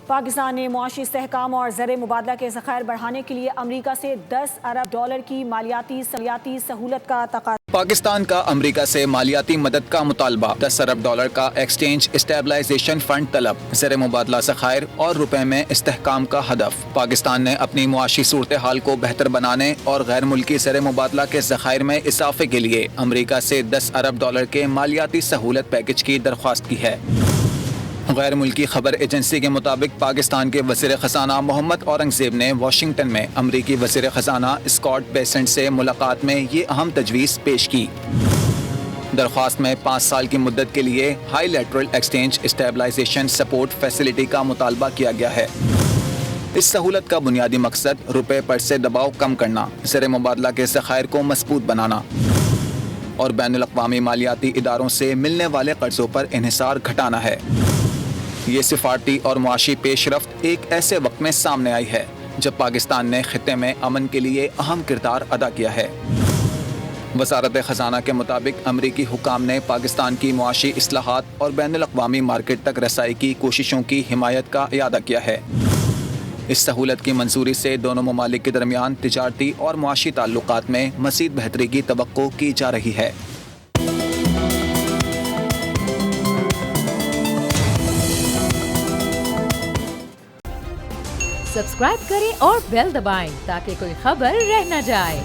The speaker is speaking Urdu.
پاکستان نے معاشی استحکام اور زر مبادلہ کے ذخائر بڑھانے کے لیے امریکہ سے $10 ارب کی مالیاتی سہولت کا تقاضا۔ پاکستان کا امریکہ سے مالیاتی مدد کا مطالبہ، $10 ارب کا ایکسچینج اسٹیبلائزیشن فنڈ طلب، زر مبادلہ ذخائر اور روپے میں استحکام کا ہدف۔ پاکستان نے اپنی معاشی صورتحال کو بہتر بنانے اور غیر ملکی زر مبادلہ کے ذخائر میں اضافے کے لیے امریکہ سے $10 ارب کے مالیاتی سہولت پیکج کی درخواست کی ہے۔ غیر ملکی خبر ایجنسی کے مطابق پاکستان کے وزیر خزانہ محمد اورنگزیب نے واشنگٹن میں امریکی وزیر خزانہ اسکاٹ بیسنٹ سے ملاقات میں یہ اہم تجویز پیش کی۔ درخواست میں 5 سال کی مدت کے لیے high lateral exchange stabilisation support facility کا مطالبہ کیا گیا ہے۔ اس سہولت کا بنیادی مقصد روپے پر سے دباؤ کم کرنا، زر مبادلہ کے ذخائر کو مضبوط بنانا اور بین الاقوامی مالیاتی اداروں سے ملنے والے قرضوں پر انحصار گھٹانا ہے۔ یہ سفارتی اور معاشی پیش رفت ایک ایسے وقت میں سامنے آئی ہے جب پاکستان نے خطے میں امن کے لیے اہم کردار ادا کیا ہے۔ وزارت خزانہ کے مطابق امریکی حکام نے پاکستان کی معاشی اصلاحات اور بین الاقوامی مارکیٹ تک رسائی کی کوششوں کی حمایت کا اعادہ کیا ہے۔ اس سہولت کی منظوری سے دونوں ممالک کے درمیان تجارتی اور معاشی تعلقات میں مزید بہتری کی توقع کی جا رہی ہے۔ سبسکرائب کریں اور بیل دبائیں تاکہ کوئی خبر رہ نہ جائے۔